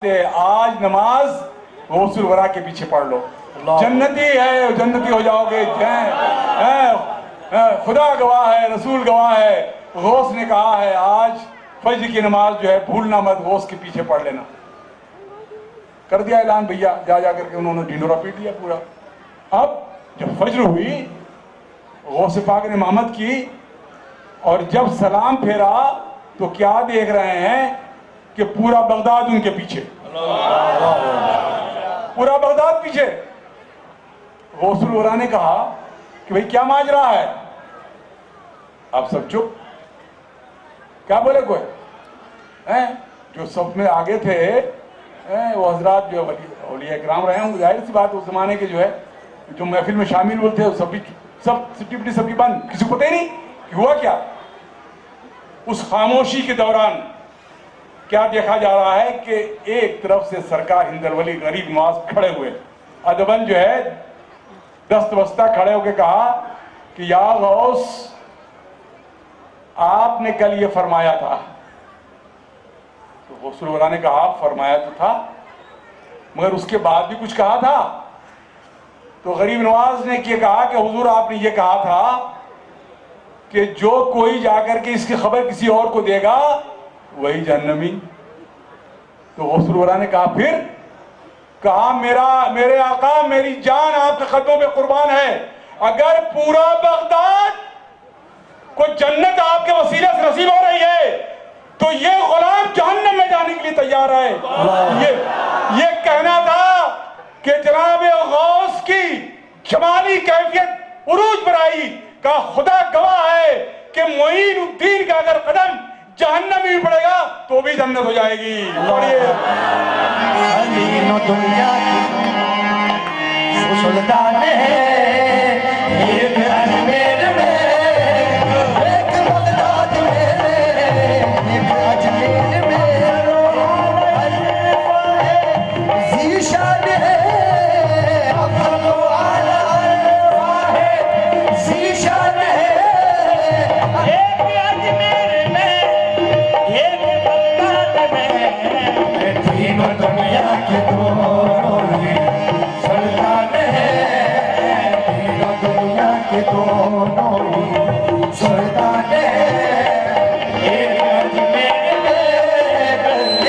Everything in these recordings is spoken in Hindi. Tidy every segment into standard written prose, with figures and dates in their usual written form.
आज नमाज गौसुल वरा के पीछे पढ़ लो, जन्नती है, जन्नती हो जाओगे। खुदा गवाह है, रसूल गवाह है, गौस ने कहा है आज फज्र की नमाज जो है भूलना मत, गौस के पीछे पढ़ लेना। कर दिया ऐलान भैया, जा करके उन्होंने ढिंडोरा पीट लिया पूरा। अब जब फज्र हुई, गौस पाक ने इमामत की और जब सलाम फेरा तो क्या देख रहे हैं कि पूरा बगदाद उनके पीछे, पूरा बगदाद पीछे। गौसुल वरा ने कहा कि भाई क्या माजरा है? आप सब चुप, क्या बोले कोई हैं? जो सब में आगे थे वो हजरात जो औलिया इकराम रहे होंगे, जाहिर सी बात उस जमाने के जो है जो महफिल में शामिल हुए थे सब सिटी सबकी बंद, किसी को पता ही नहीं कि हुआ क्या। उस खामोशी के दौरान क्या देखा जा रहा है कि एक तरफ से सरकार हिंदरवली गरीब नवाज खड़े हुए, अदबन जो है दस्त बस्ता खड़े होकर कहा कि या गौस, आपने कल ये फरमाया था। तो गौसुल वरा ने कहा फरमाया तो था, मगर उसके बाद भी कुछ कहा था। तो गरीब नवाज ने ये कहा कि हुजूर आपने ये कहा था कि जो कोई जाकर के इसकी खबर किसी और को देगा वही जहन्नमी। तो गौसुल वरा ने कहा फिर? कहा मेरे आका, मेरी जान आपके कदमों पे कुर्बान है, अगर पूरा बगदाद को जन्नत आपके वसीले से नसीब हो रही है तो ये गुलाम जहन्नम में जाने के लिए तैयार है। ये कहना था कि जनाब गौस की जमाली कैफियत उरूज पर आई का खुदा गवाह है कि मोइनुद्दीन का अगर कदम जहन्नम में पड़ेगा तो भी जन्नत हो जाएगी। सुल्तान है एक अजमेर में, एक बगदाद में, एक अजमेर में, ज़ीशान है अफ़ज़ल आला है, ज़ीशान है एक अजमेर में, एक बगदाद में, तीनों दुनिया के दोनों ही सुल्तान है, तीनों दुनिया के दोनों ही सुल्तान है। एक अजमेर में,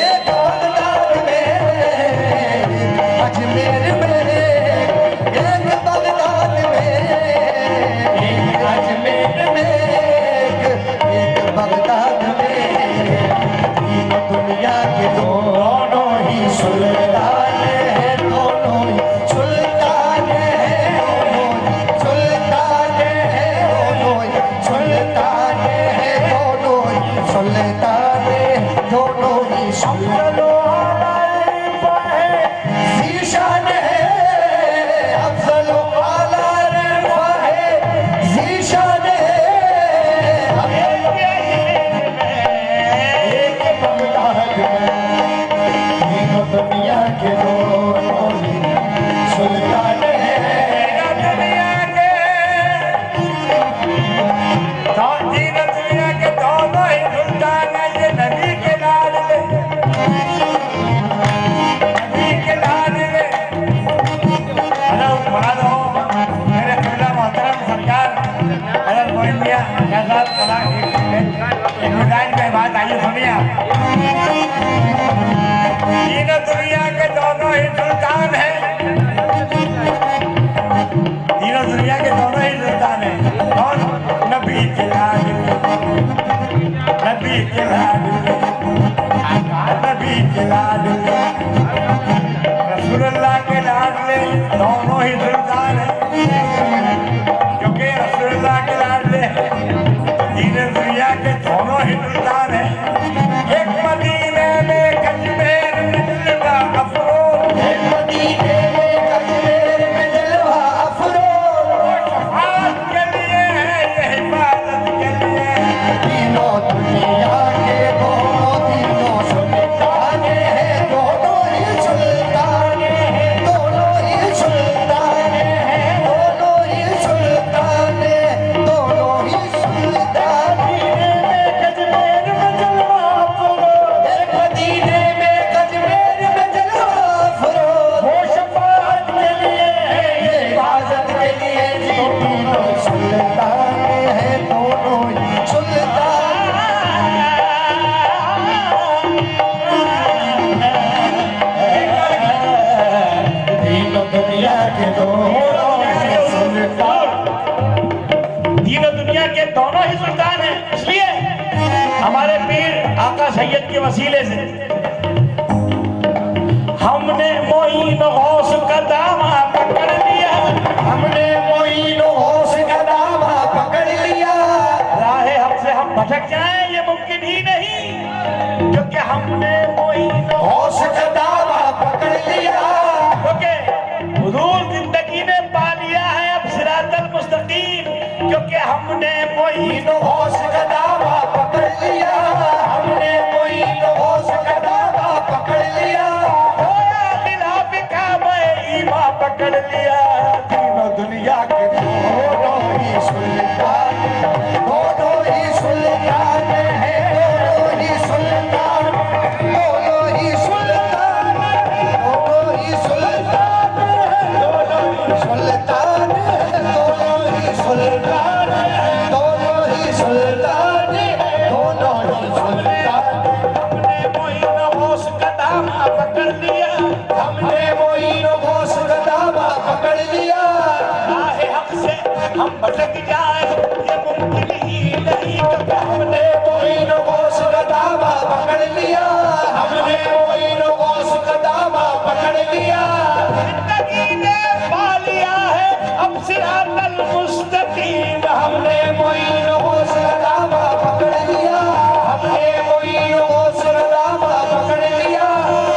एक बगदाद में, एक अजमेर में, एक बगदाद में, एक अजमेर में, एक बगदाद में, तीनों दुनिया के दोनों ही सुल्तान है, दोनों ही सुल्तान है, सुल्तान है, दोनों ही सुल्तान है, दोनों ही सुल्तान है, दोनों ही सुल्तान है, ज़ीशान है अफ़ज़ल आला है, ज़ीशान है एक बगदाद में, तीनों दुनिया के दोनों ही सुल्तान है। दुनिया के तीनों दुनिया के दोनों ही सुल्तान है। ये नबी के लाडले, नबी के लाडले। हेलो मानो मेरे खुदा मोहतरम सरकार, हेलो मोहिंदिया कैसा पड़ा? एक मिजाज में बात आई, सुनिए आप। तीनों दुनिया के दोनों ही सुल्तान है, तीनों दुनिया के दोनों ही सुल्तान है। कौन? नबी के लाडले, नबी के लाडले, नबी के लाडले, रसूलुल्लाह के लाडले, दोनों ही सुल्तान है, क्योंकि रसूलुल्लाह के लाडले तीनों दुनिया के दोनों ही सुल्तान है। एक मदीने में कश्मीर में जलवा अफरोज, एक मदीने में कश्मीर में जलवा अफरोज, शफाअत के लिए है, ये हिफाजत के लिए है। तीनों दुनिया के दोनों, तीनों सुल्तान है, दोनों ही सुल्तान है, दोनों ही सुल्तान सैयद के वसीले से हमने मोइन गौस का दामा पकड़ लिया, हमने मोइन गौस का दामा पकड़ लिया। राहे हक से हम भटक जाएं ये मुमकिन ही नहीं, क्योंकि हमने मोइन गौस का दामा पकड़ लिया। क्योंकि हुजूर जिंदगी ने पा लिया है अब सिरातल मुस्तकीम, क्योंकि हमने मोइन गौस का दामा पकड़ लिया। हमने मोइन गौस का दामा पकड़ लिया। पकड़ लिया। तीनों दुनिया के दोनों ही सुल्तान, दोनों ही सुल्तान है, दोनों ही सुल्तान, दोनों ही सुल्तान, दोनों ही सुल्तान, दोनों ही सुल्तान, दोनों ही सुल्तान, दोनों ही सुल्तान, दोनों ही सुल्तान। हमने मोइन गौस का दामा पकड़ लिया, हमने मोइन गौस का दामा पकड़ लिया। राहे हक से हम भटक जाए ये मुमकिन ही नहीं, क्योंकि हमने मोइन गौस का दामा पकड़ लिया। हमने मोइन गौस का दामा पकड़ लिया। जिंदगी ने पा लिया है अब सिरातल मुस्तकीम। हमने मोइन गौस का दामा पकड़ लिया। हमने मोइन गौस का दामा पकड़ लिया।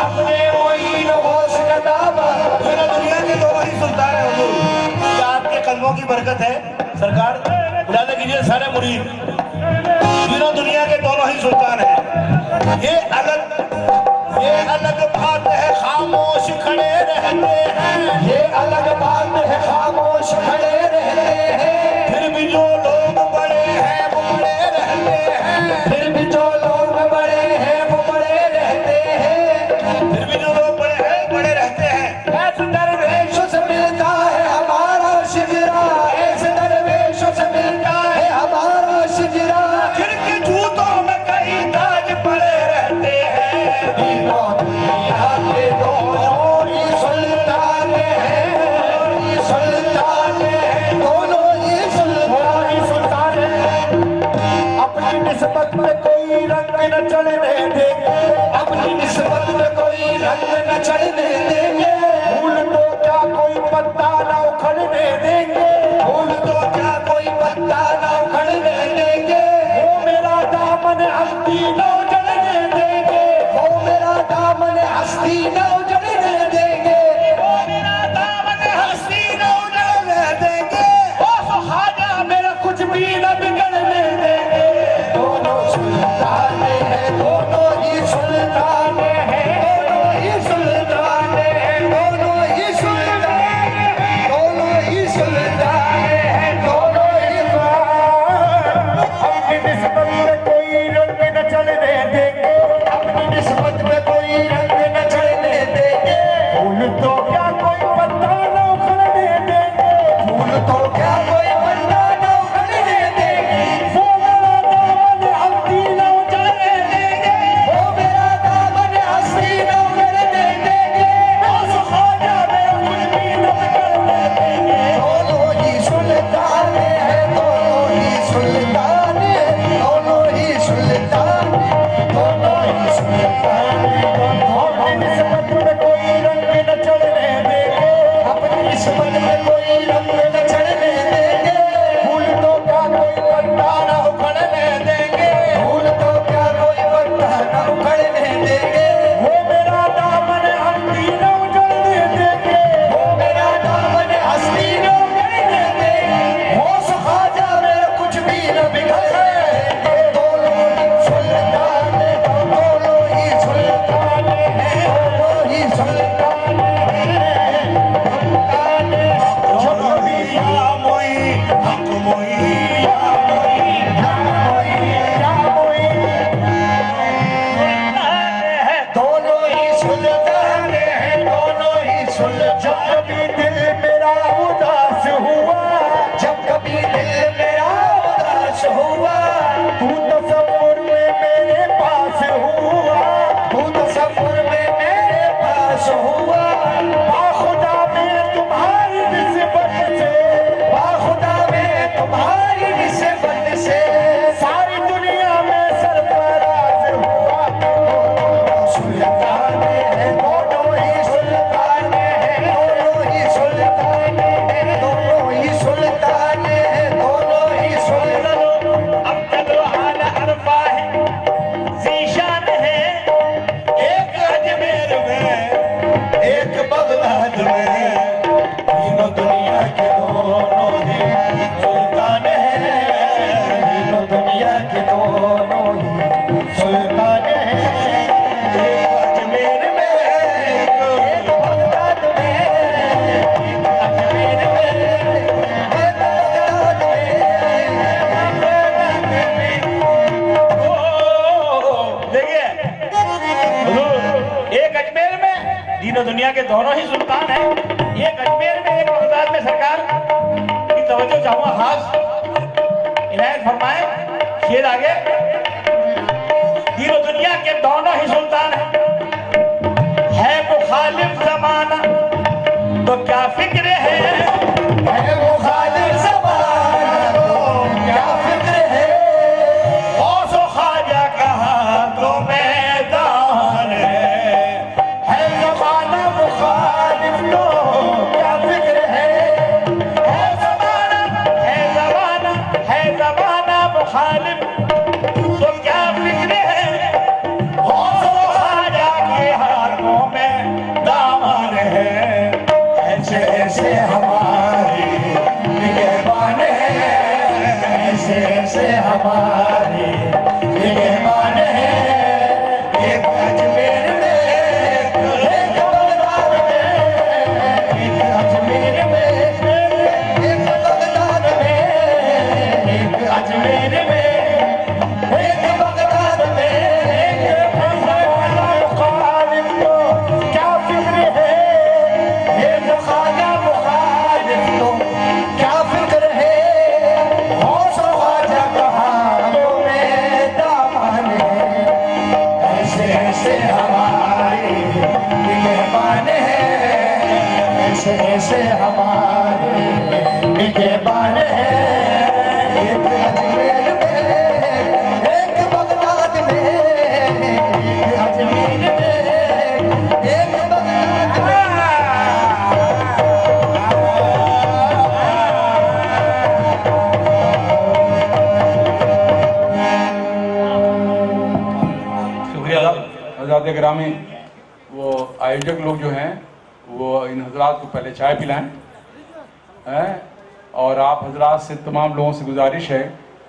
हमने मोइन गौस का दामा। मेरा दुनिया के दोनों ही सुल्तान है हुजूर, ये आपके कदमों की बरकत है सरकार। इजाजत कीजिए सारे मुरीद, तीनों दुनिया के दोनों ही सुल्तान हैं। ये अलग बात है खामोश खड़े रहते हैं, ये अलग बात है खामोश खड़े रहते हैं। फिर भी जो लोग बड़े हैं वो बड़े रहते हैं, फिर भी जो लोग बड़े हैं वो बड़े रहते हैं। फिर भी जो लोग बड़े हैं बड़े रहते हैं। ऐसे दरवेशों से मिलता है हमारा शिजरा, ऐसे दरवेशों से मिलता है हमारा शिजरा। जिनके जूतों में कई ताज पड़े रहते हैं, तीनों दुनिया के दोनों ही सुल्तान हैं, दोनों ही सुल्तान हैं, दोनों ही सुल्तान हैं। अपनी निस्बत में कोई रंग न चढ़ने देंगे, अपनी निस्बत में कोई रंग न चढ़ने देंगे। फूल तो क्या कोई पत्ता न उखड़ने देंगे, फूल तो क्या कोई पत्ता न उखड़ने देंगे। वो मेरा दामन हस्ती न उजड़ने देंगे, वो मेरा दामन हस्ती न उजड़ने देंगे। वो मेरा दामन हस्ती न उजड़ने देंगे। ओ ख्वाजा मेरा कुछ भी न बिगड़ने देंगे। दोनों सुल्तान हैं, दोनों ही सुल्तान हैं, दोनों ही सुल्तान हैं, दोनों ही सुल्तान हैं, दोनों ही सुल्तान हैं, दोनों ही अपनी निस्बत में कोई रंग न चढ़ने देंगे, अपनी निस्बत में कोई रंग न चढ़ने देंगे। फूल तो क्या कोई पत्ता न उखड़ने देंगे, फूल तो क्या कोई पत्ता न उखड़ने देंगे। वो मेरा दामन हस्ती न उजड़ने देंगे। वो मेरा दामन हस्ती न उजड़ने देंगे। ओ ख्वाजा मेरा कुछ भी न बिगड़ने देंगे। दोनों ही सुल्तान हैं, दोनों ही सुल्तान हैं, दोनों ही सुल्तान हैं, दोनों ही सुल्तान हैं। अपनी निस्बत में कोई रंग न चढ़ने देंगे, अपनी निस्बत में कोई रंग न चढ़ने देंगे। फूल तो क्या कोई पत्ता न उखड़ने देंगे। फूल तो क्या कोई पत्ता न उखड़ने देंगे। वो मेरा दामन हस्ती न उजड़ने देंगे। वो मेरा दामन हस्ती न उजड़ने देंगे। हो ख्वाजा मेरा कुछ भी न बिगड़ने देंगे। दोनों ही सुल्तान हैं, दोनों ही सुल्तान हैं, दोनों ही सुल्तान हैं, सुल्तान हैं। चलो भी या मोई हक मोई या मोई या मोई, दोनों ही सुल्तान हैं, दोनों ही सुल्तान। जब भी दिल मेरा उदास हुआ, जब कभी दिल मेरा उदास हुआ, तू तसव्वुर में मेरे पास हुआ। तू तसव्वुर में मेरे पास हुआ। बाखुदा में तुम्हारी निस्बत से, बाखुदा में तुम्हारी निस्बत से सारी दुनिया में सरफराज हुआ। बगदाद में तीनों दुनिया के दोनों ही सुल्तान हैं, तीनों दुनिया के दोनों ही सुल्तान हैं। एक अजमेर में, एक बगदाद में, एक अजमेर में, एक बगदाद में। देखिए हुजूर, एक अजमेर में तीनों दुनिया के दोनों ही सुल्तान हैं, एक अजमेर में एक बगदाद में। सरकार की तवज्जो चाहूंगा खास इनायत फरमाए। शेर आगे, तीनों दुनिया के दोनों ही सुल्तान हैं, है मुखालिफ जमाना तो क्या फिक्र है, है मुखालिफ ज़माना तो क्या फिक्र है, गौस व ख्वाजा कहा तो मैदान है ज़माना मुखालिफ तो क्या फिक्र है, ज़माना मुखालिफ तो क्या फिक्र है, गौस व ख्वाजा के हाथों में दामन है। ऐसे ऐसे हमारी निगहबान है, ऐसे ऐसे हमारी निगहबान है। एक अजमेर में, एक बगदाद में, एक अजमेर में, एक बगदाद में, एक अजमेर में, एक बगदाद में, ज़माना मुखालिफ तो क्या फिक्र है, ये ज़माना मुखालिफ तो क्या फिक्र है, गौस व ख्वाजा कहा तो मैदान है। ऐसे ऐसे हमारे निगहबान है, ऐसे ऐसे हमारे निगहबान है। एक अजमेर में, एक बगदाद में, एक अजमेर में, एक बगदाद में। शुक्रिया। हज़रात ग्रामी, वो आयोजक लोग जो हैं वो इन हजरात को पहले चाय पिलाएं हैं, और आप हजरात से तमाम लोगों से गुजारिश है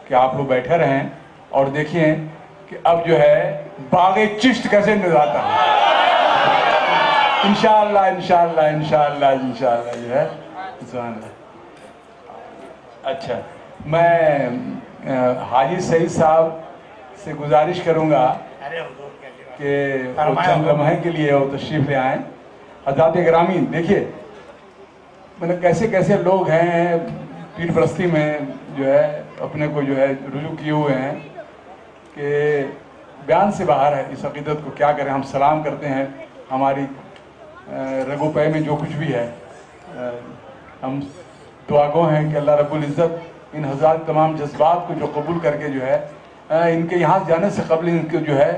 कि आप लोग बैठे रहें और देखिए कि अब जो है बागे चिश्त कैसे नजर आता है। इंशाअल्लाह इंशाअल्लाह इंशाअल्लाह इंशाअल्लाह जो है सुभान अल्लाह। अच्छा, मैं हाजी सईद साहब से गुजारिश करूंगा कि वो चंद लम्हे के लिए वो तशरीफ ले आए। हज़रात ग्रामी, देखिए मतलब कैसे कैसे लोग हैं पीर परस्ती में जो है अपने को जो है रुजू किए हुए हैं कि बयान से बाहर है। इस अक़ीदत को क्या करें, हम सलाम करते हैं, हमारी रगो पै में जो कुछ भी है, हम दुआगो हैं कि अल्लाह रब्बुल इज़्ज़त इन हज़ार तमाम जज्बात को जो कबूल करके जो है इनके यहाँ जाने से कबल इनको जो है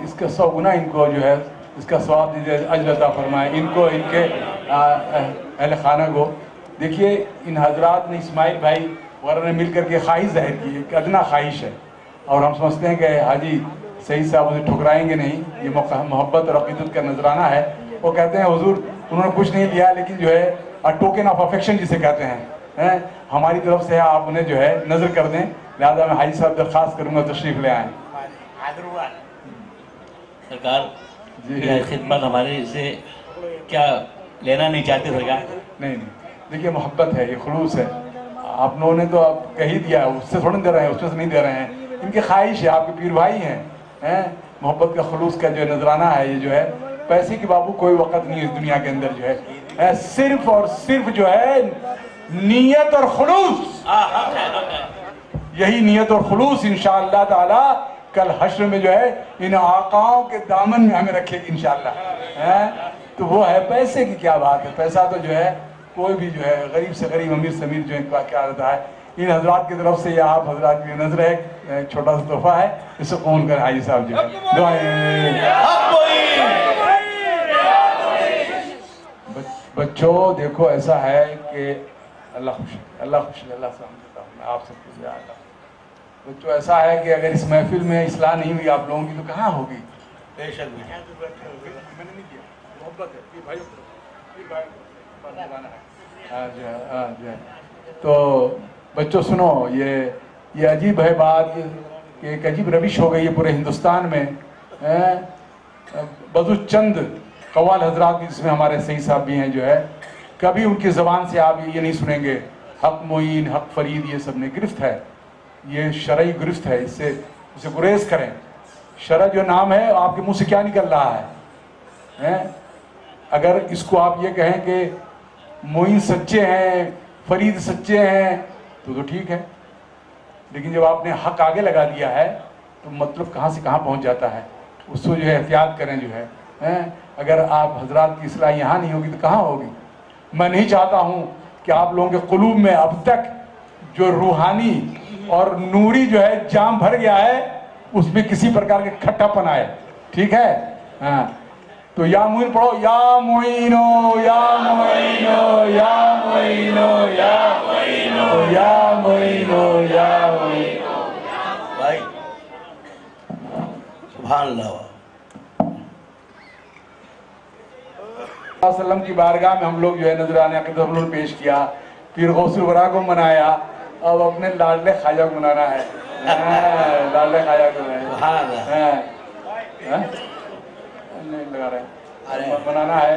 इसका 100 गुना इनको जो है इसका स्वाब दीजिए, अजर अता फरमाए इनको, इनके अहल खाना को। देखिए इन हजरात ने, इस्माइल भाई वगैरह ने मिल करके ख्वाहिश जाहिर की, एक अदना ख्वाहिश है, और हम समझते हैं कि हाजी सईद साहब उसे ठुकराएंगे नहीं। ये मोहब्बत और अक़ीदत का नजराना है। वो कहते हैं हुजूर उन्होंने कुछ नहीं लिया, लेकिन जो है टोकन ऑफ अफेक्शन जिसे कहते हैं हमारी तरफ से आप उन्हें जो है नजर कर दें। लिहाजा मैं हाजी साहब दरख्वास्त करूँगा तशरीफ़ ले आएँ। सरकार जी खिदमत हमारे से क्या लेना नहीं चाहते सरकार? नहीं, देखिए मोहब्बत है, ये खुलूस है। आप लोगों ने तो आप कह ही दिया, उससे थोड़ा दे रहे हैं, उसमें से नहीं दे रहे हैं। इनकी ख्वाहिश है, आपके पीर भाई हैं मोहब्बत का खुलूस का जो नजराना है, ये जो है पैसे की बाबू कोई वक़्त नहीं है इस दुनिया के अंदर जो है सिर्फ और सिर्फ जो है नीयत और खुलूस, यही नीयत और खुलूस इंशाअल्लाह ताला कल हश्र में जो है इन आकाओं के दामन में हमें रखेगी इंशाअल्लाह। तो वो है, पैसे की क्या बात है, पैसा तो जो है कोई भी जो है गरीब से गरीब, अमीर से अमीर जो है क्या रहता है। इन हजरात की तरफ से या आप हजरात की नजर है, एक छोटा सा तोहफा है, इसे कौन कर हाजी साहब जो है बच्चों देखो ऐसा है कि अल्लाह खुश, अल्लाह खुश, अल्लाह समझता हूँ मैं आप सबको ज़्यादा। बच्चों ऐसा है कि अगर इस महफिल में इस्लाह नहीं हुई आप लोगों की तो कहाँ होगी। बेशक मैंने नहीं किया, मोहब्बत है भाई। तो बच्चों सुनो, ये अजीब है बात कि एक अजीब रविश हो गई है पूरे हिंदुस्तान में। बदु चंद कव्वाल हजरात भी, जिसमें हमारे सही साहब भी हैं, जो है कभी उनकी ज़बान से आप ये नहीं सुनेंगे हक मोइन हक फरीद, ये सब ने गिरफ्त है, ये शरई गिरफ्त है, इससे उसे गुरेज करें। शरअ जो नाम है, आपके मुंह से क्या निकल रहा है? अगर इसको आप ये कहें कि मोइन सच्चे हैं, फरीद सच्चे हैं, तो ठीक है, लेकिन जब आपने हक आगे लगा दिया है तो मतलब कहाँ से कहाँ पहुँच जाता है। उसको जो है एहतियात करें, जो है अगर आप हजरात की इस्लाह यहाँ नहीं होगी तो कहाँ होगी। मैं नहीं चाहता हूँ कि आप लोगों के कुलूब में अब तक जो रूहानी और नूरी जो है जाम भर गया है, उसमें किसी प्रकार के खट्टापन आए, ठीक है। हाँ, तो या मुइन पढ़ो, या मुइनो या मुइनो या मुइनो या मुइनो या मुइनो या मुइनो। भाई सुभान अल्लाह। वसल्लम की बारगाह में हम लोग जो है नजराने अक़ीदत हम लोग पेश किया, फिर गौसुल वरा को मनाया, अब अपने लाडले ख्वाजा को मनाना है। लाडले ख्वाजा को नहीं लगा रहे, मनाना है।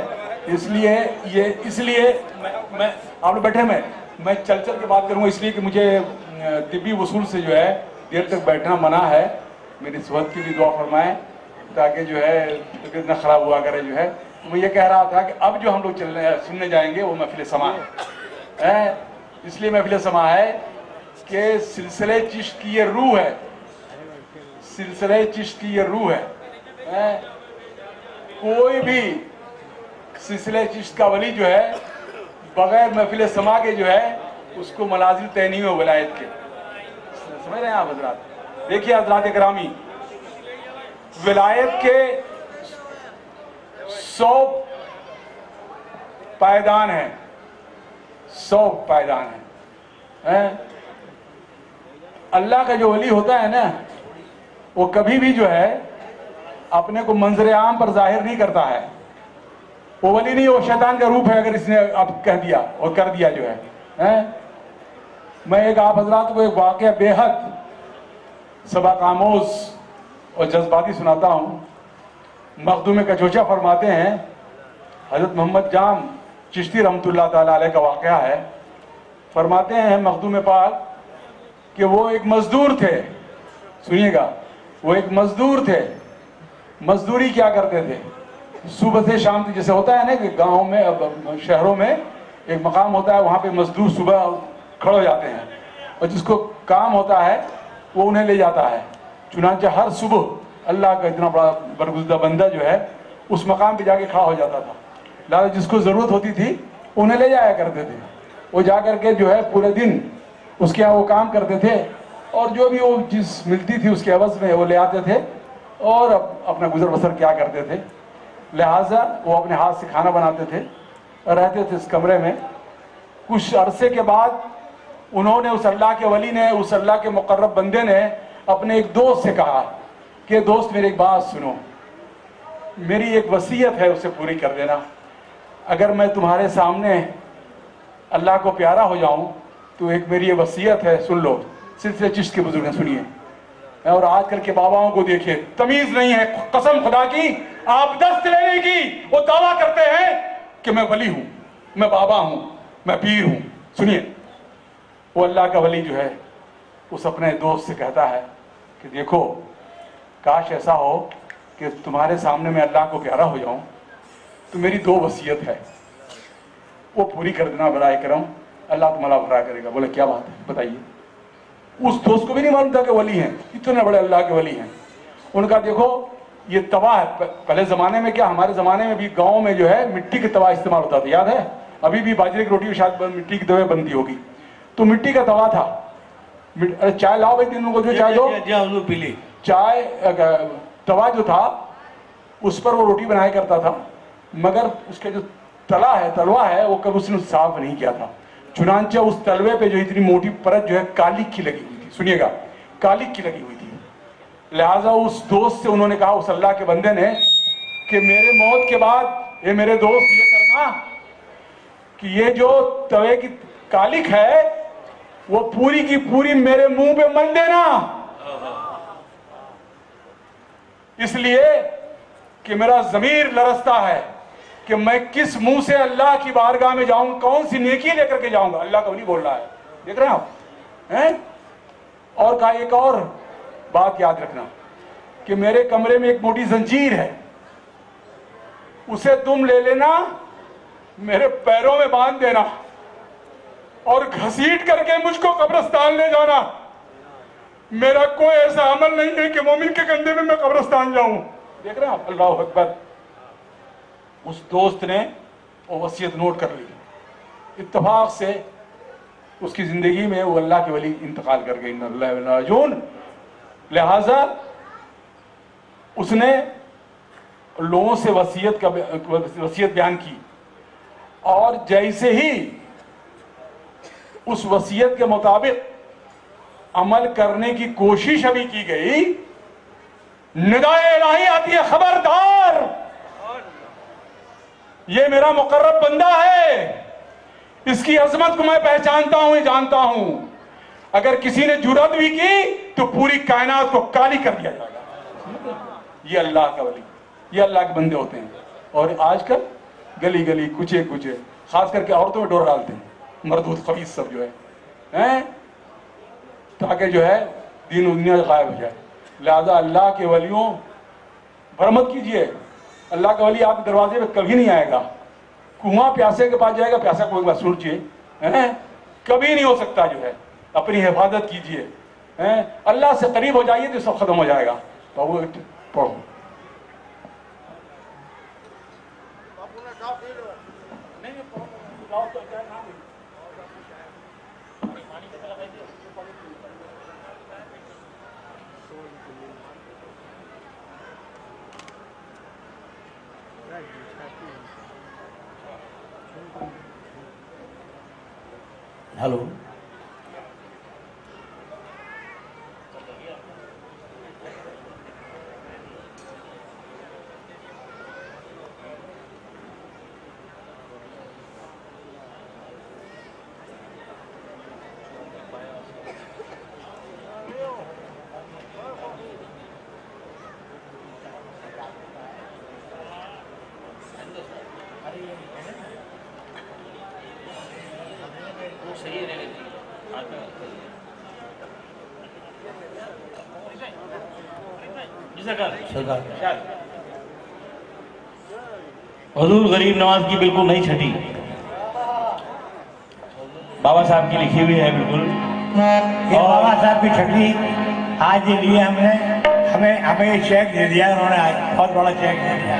इसलिए मैं आप लोग बैठे, मैं चल के बात करूँगा, इसलिए कि मुझे तिब्बी वसूल से जो है देर तक बैठना मना है। मेरी सेहत की भी दुआ फरमाएं ताकि जो है तबीयत न खराब हुआ करे। जो है तो मैं ये कह रहा था कि अब जो हम लोग सुनने जाएंगे वो महफिल समा है। इसलिए महफिल समा है कि सिलसिले चिश्त की ये रूह है, सिलसिले चिश्त की ये रूह है। कोई भी सिलसिले चिश्त का वली जो है बगैर महफिल समा के जो है उसको मनाजिल तय नहीं हो वलायत के। समझ रहे हैं आप हजरात? देखिए हजरात करामी, विलायत के 100 पायदान हैं, 100 पायदान हैं। अल्लाह का जो वली होता है ना, वो कभी भी जो है अपने को मंजर आम पर जाहिर नहीं करता है। वो वली नहीं, वो शैतान का रूप है, अगर इसने अब कह दिया और कर दिया जो है। मैं एक आप हजरात को एक वाक़या बेहद सबकामोज और जज्बाती सुनाता हूँ। मखदूम कचोचा फरमाते हैं, हज़रत मोहम्मद जाम चिश्ती रहमतुल्लाह ताला अलैह का वाक़या है। फरमाते हैं मखदूम पाक कि वो एक मजदूर थे। सुनिएगा, वो एक मजदूर थे। मजदूरी क्या करते थे? सुबह से शाम तक, जैसे होता है ना कि गाँव में, अब शहरों में एक मकाम होता है, वहाँ पे मजदूर सुबह खड़े हो जाते हैं और जिसको काम होता है वो उन्हें ले जाता है। चुनांचे हर सुबह अल्लाह का इतना बड़ा बरगुज़िदा बंदा जो है उस मकाम पे जाके खड़ा हो जाता था। लिहाजा जिसको ज़रूरत होती थी उन्हें ले जाया करते थे। वो जा करके जो है पूरे दिन उसके यहाँ वो काम करते थे और जो भी वो चीज़ मिलती थी उसके एवज़ में वो ले आते थे और अपना गुजर बसर क्या करते थे। लिहाजा वो अपने हाथ से खाना बनाते थे, रहते थे इस कमरे में। कुछ अरसे के बाद उन्होंने, उस अल्लाह के वली ने, उस अल्लाह के मुकर्रब बंदे ने अपने एक दोस्त से कहा कि दोस्त मेरी एक बात सुनो, मेरी एक वसीयत है, उसे पूरी कर देना। अगर मैं तुम्हारे सामने अल्लाह को प्यारा हो जाऊं तो एक मेरी ये वसीयत है, सुन लो। सिलसिले चिश्त के बुजुर्ग हैं, सुनिए। और आजकल के बाबाओं को देखिए, तमीज नहीं है, कसम खुदा की आप दस्त लेने की वो दावा करते हैं कि मैं वली हूं, मैं बाबा हूं, मैं पीर हूं। सुनिए, वो अल्लाह का वली जो है उस अपने दोस्त से कहता है कि देखो, काश ऐसा हो कि तुम्हारे सामने मैं अल्लाह को प्यारा हो जाऊं तो मेरी 2 वसीयत है, वो पूरी कर देना बराए करम, अल्लाह तुम्हारा भला करेगा। बोले क्या बात है, बताइए। उस दोस्त को भी नहीं मालूम था कि वली हैं, इतने बड़े अल्लाह के वली हैं। उनका देखो ये तवा है, पहले ज़माने में क्या, हमारे ज़माने में भी गाँव में जो है मिट्टी के तवा इस्तेमाल होता था, याद है? अभी भी बाजरे की रोटी शायद मिट्टी की तवे बनती होगी। तो मिट्टी का तवा था। अरे चाय लाओ भाई, तीनों को जो चाय दो, पीली चाय। तवा जो था उस पर वो रोटी बनाया करता था, मगर उसके जो तलवा है वो कभी उसने साफ नहीं किया था। चुनांचे उस तलवे पे जो इतनी मोटी परत जो है कालिक की लगी हुई थी। सुनिएगा, कालिक की लगी हुई थी। लिहाजा उस दोस्त से उन्होंने कहा, उस अल्लाह के बंदे ने, कि मेरे मौत के बाद ये मेरे दोस्त ये करना कि ये जो तवे की कालिक है वो पूरी की पूरी मेरे मुंह पे मत देना, इसलिए कि मेरा ज़मीर लरसता है कि मैं किस मुंह से अल्लाह की बारगाह में जाऊं, कौन सी नेकी लेकर के जाऊंगा। अल्लाह का वली बोल रहा है, देख रहे हैं आप हैं। और का एक और बात याद रखना कि मेरे कमरे में एक मोटी जंजीर है, उसे तुम ले लेना, मेरे पैरों में बांध देना और घसीट करके मुझको कब्रिस्तान ले जाना। मेरा कोई ऐसा अमल नहीं है कि मोमिन के कंधे में मैं कब्रिस्तान जाऊं। देख रहे हैं आप, अल्लाह अकबर। उस दोस्त ने वो वसीयत नोट कर ली, इत्तेफाक से उसकी जिंदगी में वो अल्लाह के वली इंतकाल कर गए, इन्ना लिल्लाहि व इन्ना इलैहि राजिऊन। लिहाजा उसने लोगों से वसीयत बयान की और जैसे ही उस वसीयत के मुताबिक अमल करने की कोशिश अभी की गई, निदाए इलाही आती है, खबरदार ये मेरा मुकर्रब बंदा है, इसकी अजमत को मैं पहचानता हूं, जानता हूं। अगर किसी ने जुर्रत भी की तो पूरी कायनात को काली कर दिया जाएगा। ये अल्लाह का वली, ये अल्लाह के बंदे होते हैं। और आजकल गली गली कुचे कुचे खास करके औरतों में डोर डालते हैं, मरदूद खबीस सब जो है ताकि जो है दीन दुनिया गायब हो जाए। लिहाजा अल्लाह के वलियों भर मत कीजिए। अल्लाह का वली आपके दरवाजे पे कभी नहीं आएगा, कुआं प्यासे के पास जाएगा, प्यासा कोई बात सुनिए, कभी नहीं हो सकता। जो है अपनी हिफाजत कीजिए, अल्लाह से करीब हो जाइए तो सब खत्म हो जाएगा। बाबू पढ़ो। हेलो, सही है। हुजूर गरीब नवाज की बिल्कुल नई छठी बाबा साहब की लिखी हुई है, बिल्कुल। ये बाबा साहब की छठी आज ये लिए हमने, हमें ये चेक दे दिया उन्होंने, आज बहुत बड़ा चेक दे दिया।